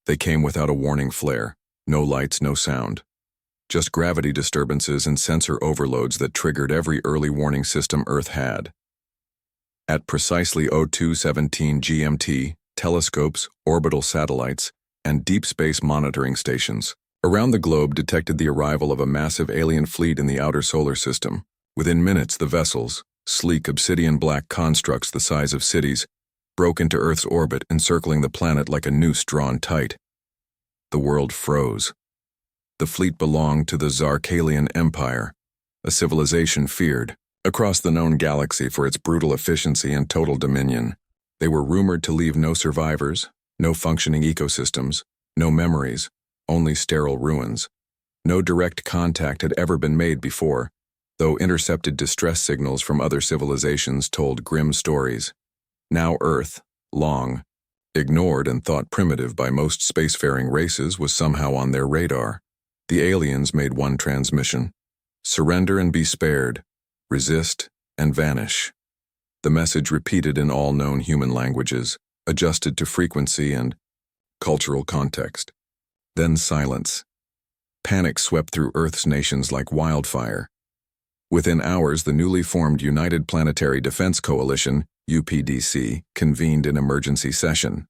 They came without a warning flare. No lights, no sound. Just gravity disturbances and sensor overloads that triggered every early warning system Earth had. At precisely 02:17 GMT, telescopes, orbital satellites, and deep space monitoring stations around the globe detected the arrival of a massive alien fleet in the outer solar system. Within minutes, the vessels, sleek obsidian black constructs the size of cities, broke into Earth's orbit, encircling the planet like a noose drawn tight. The world froze. The fleet belonged to the Zarkalian Empire, a civilization feared across the known galaxy for its brutal efficiency and total dominion. They were rumored to leave no survivors, no functioning ecosystems, no memories, only sterile ruins. No direct contact had ever been made before, though intercepted distress signals from other civilizations told grim stories. Now Earth, long ignored and thought primitive by most spacefaring races, was somehow on their radar. The aliens made one transmission: surrender and be spared, resist and vanish. The message repeated in all known human languages, adjusted to frequency and cultural context. Then silence. Panic swept through Earth's nations like wildfire. Within hours, the newly formed United Planetary Defense Coalition, UPDC, convened an emergency session.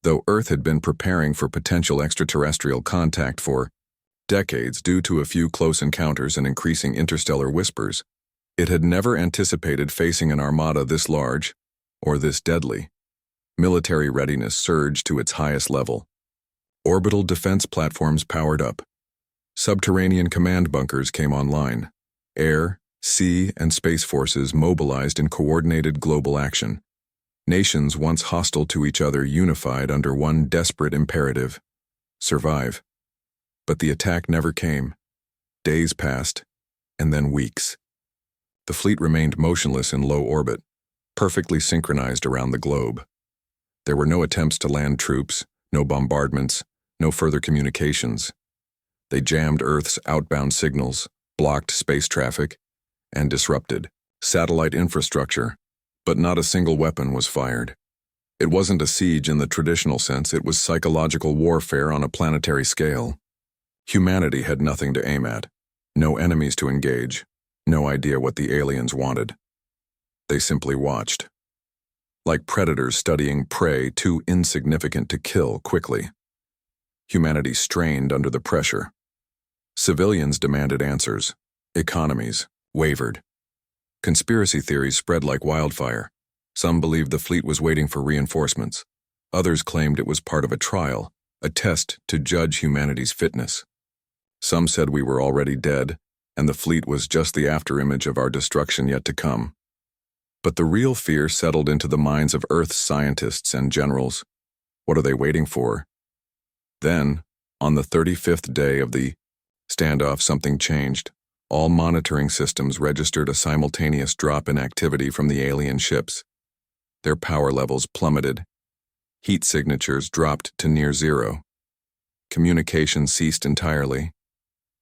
Though Earth had been preparing for potential extraterrestrial contact for decades due to a few close encounters and increasing interstellar whispers, it had never anticipated facing an armada this large or this deadly. Military readiness surged to its highest level. Orbital defense platforms powered up. Subterranean command bunkers came online. Air, sea, and space forces mobilized in coordinated global action. Nations once hostile to each other unified under one desperate imperative: survive. But the attack never came. Days passed, and then weeks. The fleet remained motionless in low orbit, perfectly synchronized around the globe. There were no attempts to land troops, no bombardments, no further communications. They jammed Earth's outbound signals, blocked space traffic, and disrupted satellite infrastructure, but not a single weapon was fired. It wasn't a siege in the traditional sense, it was psychological warfare on a planetary scale. Humanity had nothing to aim at, no enemies to engage, no idea what the aliens wanted. They simply watched. Like predators studying prey too insignificant to kill quickly. Humanity strained under the pressure. Civilians demanded answers. Economies wavered. Conspiracy theories spread like wildfire. Some believed the fleet was waiting for reinforcements. Others claimed it was part of a trial, a test to judge humanity's fitness. Some said we were already dead, and the fleet was just the afterimage of our destruction yet to come. But the real fear settled into the minds of Earth's scientists and generals. What are they waiting for? Then, on the 35th day of the standoff, something changed. All monitoring systems registered a simultaneous drop in activity from the alien ships. Their power levels plummeted. Heat signatures dropped to near zero. Communication ceased entirely.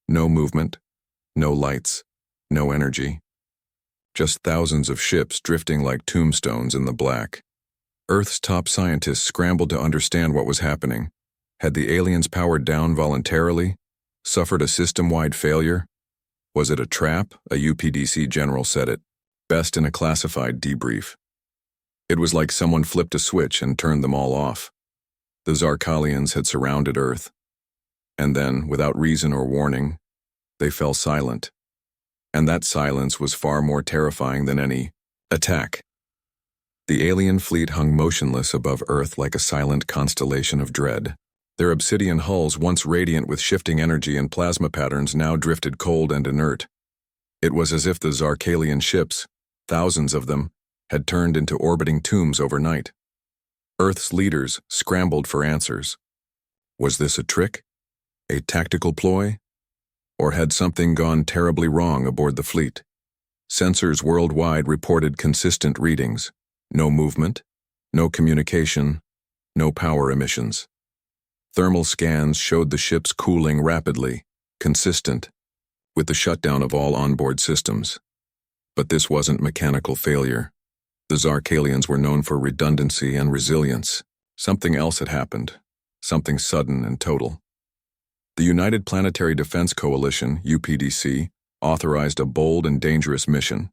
No movement, no lights, no energy. Just thousands of ships drifting like tombstones in the black. Earth's top scientists scrambled to understand what was happening. Had the aliens powered down voluntarily? Suffered a system-wide failure? Was it a trap? A UPDC general said it, best in a classified debrief. It was like someone flipped a switch and turned them all off. The Zarkalians had surrounded Earth. And then, without reason or warning, they fell silent. And that silence was far more terrifying than any attack. The alien fleet hung motionless above Earth like a silent constellation of dread. Their obsidian hulls, once radiant with shifting energy and plasma patterns, now drifted cold and inert. It was as if the Zarkalian ships, thousands of them, had turned into orbiting tombs overnight. Earth's leaders scrambled for answers. Was this a trick? A tactical ploy? Or had something gone terribly wrong aboard the fleet? Sensors worldwide reported consistent readings. No movement, no communication, no power emissions. Thermal scans showed the ships cooling rapidly, consistent, with the shutdown of all onboard systems. But this wasn't mechanical failure. The Zarkalians were known for redundancy and resilience. Something else had happened. something sudden and total. The United Planetary Defense Coalition, UPDC, authorized a bold and dangerous mission.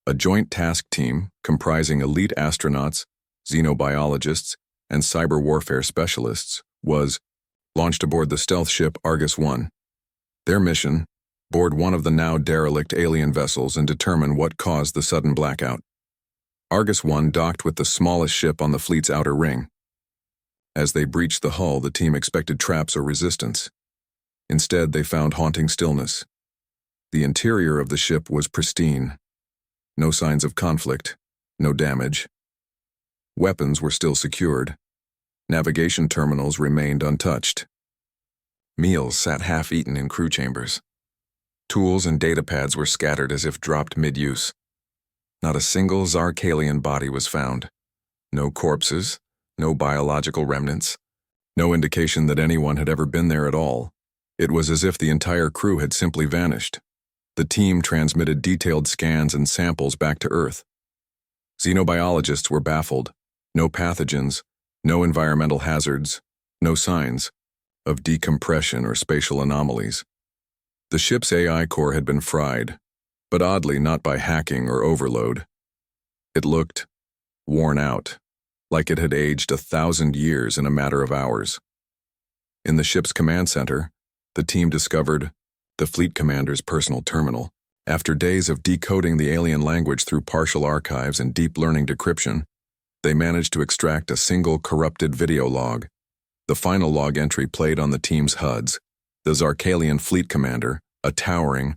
A joint task team comprising elite astronauts, xenobiologists, and cyber warfare specialists was launched aboard the stealth ship Argus I. Their mission: board one of the now derelict alien vessels and determine what caused the sudden blackout. Argus I docked with the smallest ship on the fleet's outer ring. As they breached the hull, the team expected traps or resistance. Instead, they found haunting stillness. The interior of the ship was pristine. No signs of conflict, no damage. Weapons were still secured. Navigation terminals remained untouched. Meals sat half-eaten in crew chambers. Tools and datapads were scattered as if dropped mid-use. Not a single Zarkalian body was found. No corpses, no biological remnants, no indication that anyone had ever been there at all. It was as if the entire crew had simply vanished. The team transmitted detailed scans and samples back to Earth. Xenobiologists were baffled. No pathogens, no environmental hazards, no signs of decompression or spatial anomalies. The ship's AI core had been fried, but oddly not by hacking or overload. It looked worn out, like it had aged 1,000 years in a matter of hours. In the ship's command center, the team discovered the fleet commander's personal terminal. After days of decoding the alien language through partial archives and deep learning decryption, they managed to extract a single corrupted video log. The final log entry played on the team's HUDs. The Zarkalian fleet commander, a towering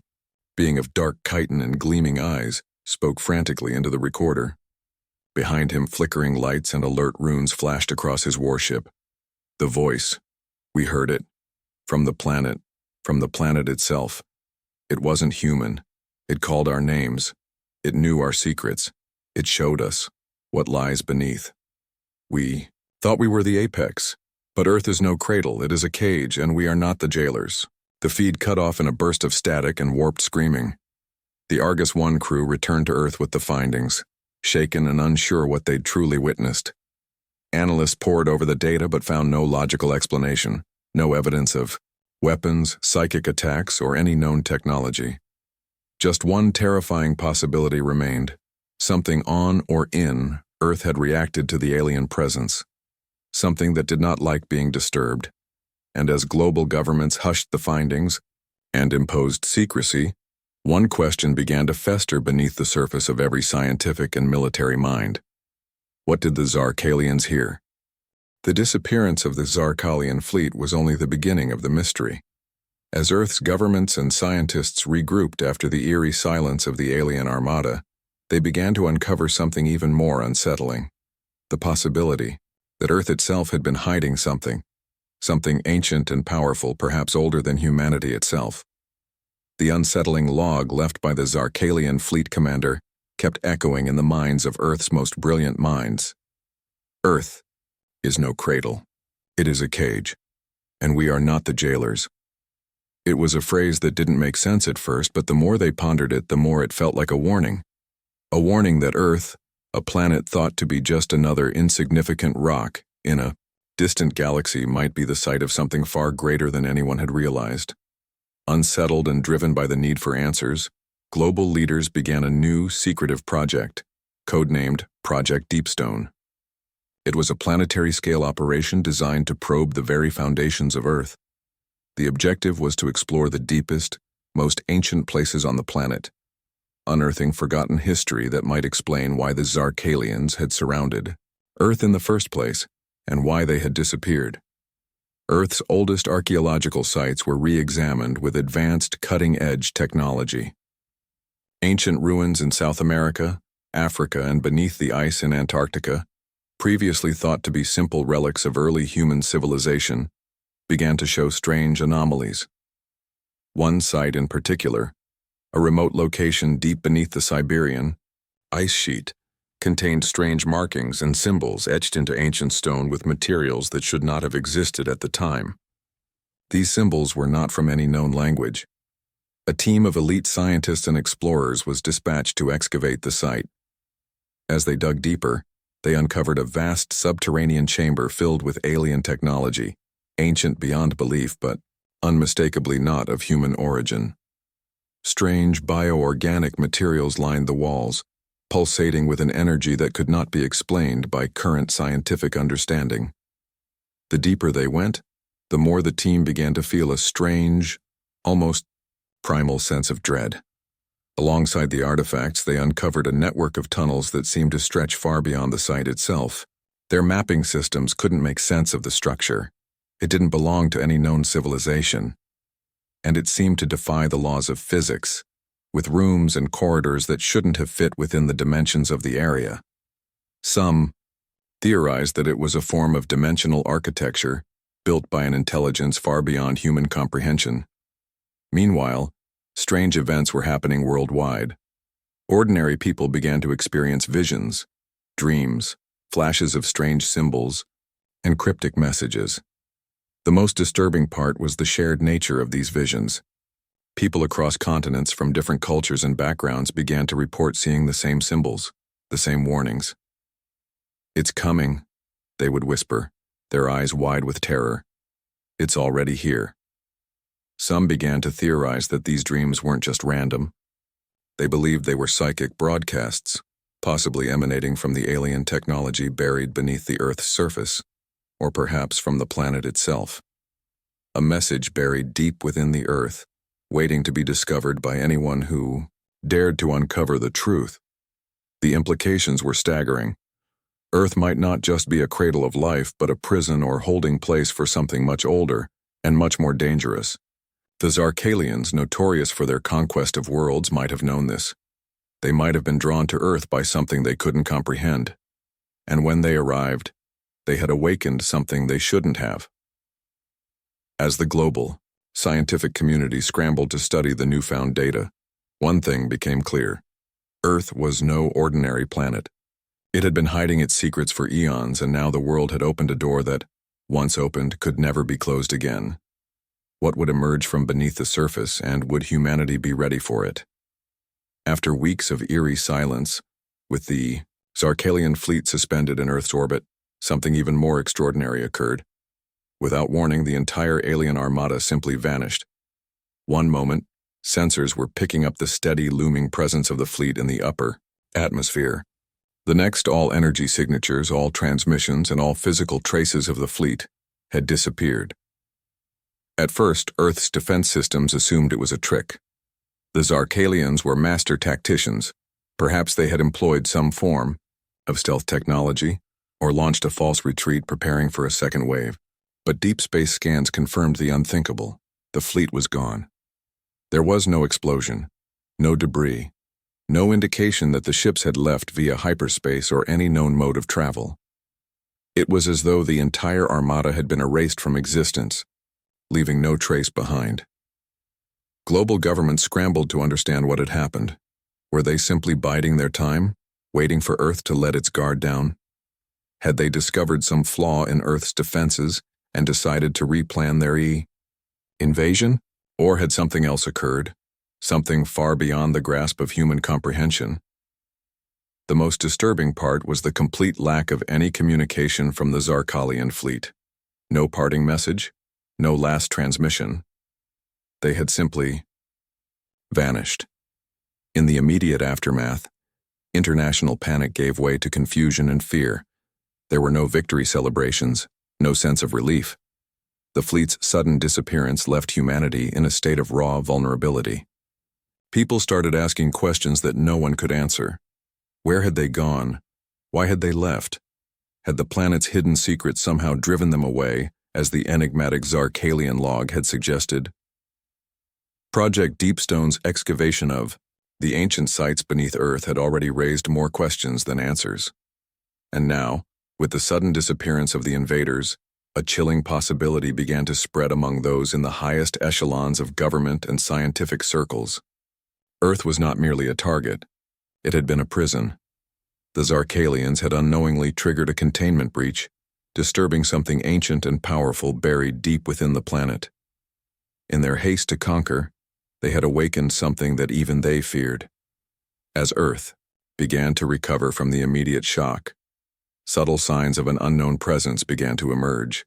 being of dark chitin and gleaming eyes, spoke frantically into the recorder. Behind him, flickering lights and alert runes flashed across his warship. The voice, we heard it. From the planet itself. It wasn't human. It called our names. It knew our secrets. It showed us what lies beneath. We thought we were the apex, but Earth is no cradle, it is a cage, and we are not the jailers. The feed cut off in a burst of static and warped screaming. The Argus I crew returned to Earth with the findings, shaken and unsure what they'd truly witnessed. Analysts pored over the data but found no logical explanation, no evidence of weapons, psychic attacks, or any known technology. Just one terrifying possibility remained. Something on or in Earth had reacted to the alien presence. Something that did not like being disturbed. And as global governments hushed the findings and imposed secrecy, one question began to fester beneath the surface of every scientific and military mind. What did the Zarkalians hear? The disappearance of the Zarkalian fleet was only the beginning of the mystery. As Earth's governments and scientists regrouped after the eerie silence of the alien armada, they began to uncover something even more unsettling. The possibility that Earth itself had been hiding something ancient and powerful, perhaps older than humanity itself. The unsettling log left by the Zarkalian fleet commander kept echoing in the minds of Earth's most brilliant minds. Earth is no cradle. It is a cage, and we are not the jailers. It was a phrase that didn't make sense at first, but the more they pondered it, the more it felt like a warning. A warning that Earth, a planet thought to be just another insignificant rock in a distant galaxy, might be the site of something far greater than anyone had realized. Unsettled and driven by the need for answers, global leaders began a new, secretive project, codenamed Project Deepstone. It was a planetary-scale operation designed to probe the very foundations of Earth. The objective was to explore the deepest, most ancient places on the planet, unearthing forgotten history that might explain why the Zarkalians had surrounded Earth in the first place, and why they had disappeared. Earth's oldest archaeological sites were re-examined with advanced cutting-edge technology. Ancient ruins in South America, Africa, and beneath the ice in Antarctica, previously thought to be simple relics of early human civilization, began to show strange anomalies. One site in particular, a remote location deep beneath the Siberian ice sheet, contained strange markings and symbols etched into ancient stone with materials that should not have existed at the time. These symbols were not from any known language. A team of elite scientists and explorers was dispatched to excavate the site. As they dug deeper, they uncovered a vast subterranean chamber filled with alien technology, ancient beyond belief but unmistakably not of human origin. Strange bioorganic materials lined the walls, pulsating with an energy that could not be explained by current scientific understanding. The deeper they went, the more the team began to feel a strange, almost primal sense of dread. Alongside the artifacts, they uncovered a network of tunnels that seemed to stretch far beyond the site itself. Their mapping systems couldn't make sense of the structure. It didn't belong to any known civilization, and it seemed to defy the laws of physics, with rooms and corridors that shouldn't have fit within the dimensions of the area. Some theorized that it was a form of dimensional architecture built by an intelligence far beyond human comprehension. Meanwhile, strange events were happening worldwide. Ordinary people began to experience visions, dreams, flashes of strange symbols, and cryptic messages. The most disturbing part was the shared nature of these visions. People across continents from different cultures and backgrounds began to report seeing the same symbols, the same warnings. "It's coming," they would whisper, their eyes wide with terror. "It's already here." Some began to theorize that these dreams weren't just random. They believed they were psychic broadcasts, possibly emanating from the alien technology buried beneath the Earth's surface, or perhaps from the planet itself. A message buried deep within the Earth, waiting to be discovered by anyone who dared to uncover the truth. The implications were staggering. Earth might not just be a cradle of life, but a prison or holding place for something much older and much more dangerous. The Zarkalians, notorious for their conquest of worlds, might have known this. They might have been drawn to Earth by something they couldn't comprehend. And when they arrived, they had awakened something they shouldn't have. As the global, scientific community scrambled to study the newfound data, one thing became clear. Earth was no ordinary planet. It had been hiding its secrets for eons, and now the world had opened a door that, once opened, could never be closed again. What would emerge from beneath the surface, and would humanity be ready for it? After weeks of eerie silence, with the Zarkalian fleet suspended in Earth's orbit, something even more extraordinary occurred. Without warning, the entire alien armada simply vanished. One moment, sensors were picking up the steady, looming presence of the fleet in the upper atmosphere. The next, all energy signatures, all transmissions, and all physical traces of the fleet had disappeared. At first, Earth's defense systems assumed it was a trick. The Zarkalians were master tacticians. Perhaps they had employed some form of stealth technology or launched a false retreat preparing for a second wave. But deep space scans confirmed the unthinkable. The fleet was gone. There was no explosion, no debris, no indication that the ships had left via hyperspace or any known mode of travel. It was as though the entire armada had been erased from existence, leaving no trace behind. Global governments scrambled to understand what had happened. Were they simply biding their time, waiting for Earth to let its guard down? Had they discovered some flaw in Earth's defenses and decided to replan their invasion? Or had something else occurred, something far beyond the grasp of human comprehension? The most disturbing part was the complete lack of any communication from the Zarkalian fleet. No parting message, no last transmission. They had simply vanished. In the immediate aftermath, international panic gave way to confusion and fear. There were no victory celebrations, no sense of relief. The fleet's sudden disappearance left humanity in a state of raw vulnerability. People started asking questions that no one could answer. Where had they gone? Why had they left? Had the planet's hidden secrets somehow driven them away, as the enigmatic Zarkalian log had suggested? Project Deepstone's excavation of the ancient sites beneath Earth had already raised more questions than answers. And now, with the sudden disappearance of the invaders, a chilling possibility began to spread among those in the highest echelons of government and scientific circles. Earth was not merely a target. It had been a prison. The Zarkalians had unknowingly triggered a containment breach, disturbing something ancient and powerful buried deep within the planet. In their haste to conquer, they had awakened something that even they feared. As Earth began to recover from the immediate shock, subtle signs of an unknown presence began to emerge.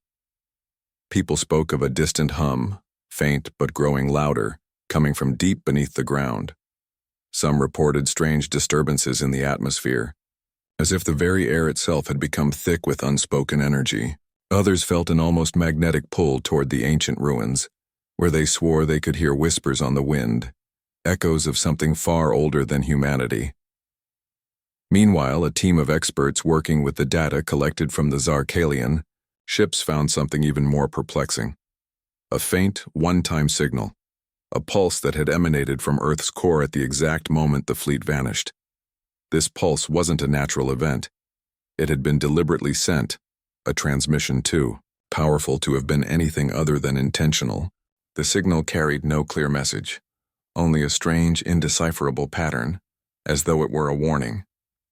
People spoke of a distant hum, faint but growing louder, coming from deep beneath the ground. Some reported strange disturbances in the atmosphere, as if the very air itself had become thick with unspoken energy. Others felt an almost magnetic pull toward the ancient ruins, where they swore they could hear whispers on the wind, echoes of something far older than humanity. Meanwhile, a team of experts working with the data collected from the Zarkalian ships found something even more perplexing. A faint, one-time signal, a pulse that had emanated from Earth's core at the exact moment the fleet vanished. This pulse wasn't a natural event. It had been deliberately sent, a transmission too, powerful to have been anything other than intentional. The signal carried no clear message, only a strange, indecipherable pattern, as though it were a warning.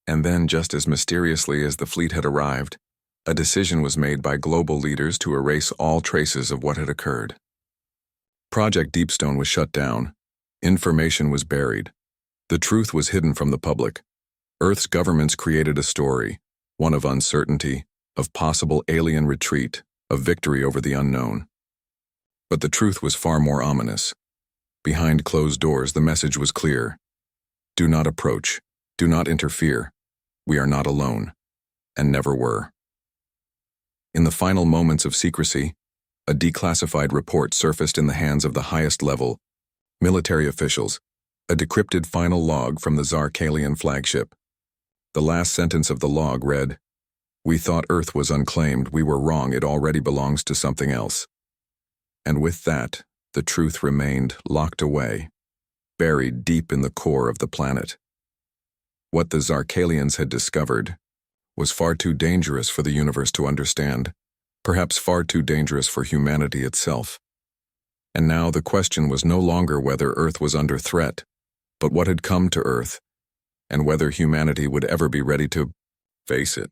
And then, just as mysteriously as the fleet had arrived, a decision was made by global leaders to erase all traces of what had occurred. Project Deepstone was shut down. Information was buried. The truth was hidden from the public. Earth's governments created a story, one of uncertainty, of possible alien retreat, of victory over the unknown. But the truth was far more ominous. Behind closed doors, the message was clear. Do not approach. Do not interfere. We are not alone, and never were. In the final moments of secrecy, a declassified report surfaced in the hands of the highest level military officials, a decrypted final log from the Zarkalian flagship. The last sentence of the log read, "We thought Earth was unclaimed. We were wrong. It already belongs to something else." And with that, the truth remained locked away, buried deep in the core of the planet. What the Zarkalians had discovered was far too dangerous for the universe to understand, perhaps far too dangerous for humanity itself. And now the question was no longer whether Earth was under threat, but what had come to Earth, and whether humanity would ever be ready to face it.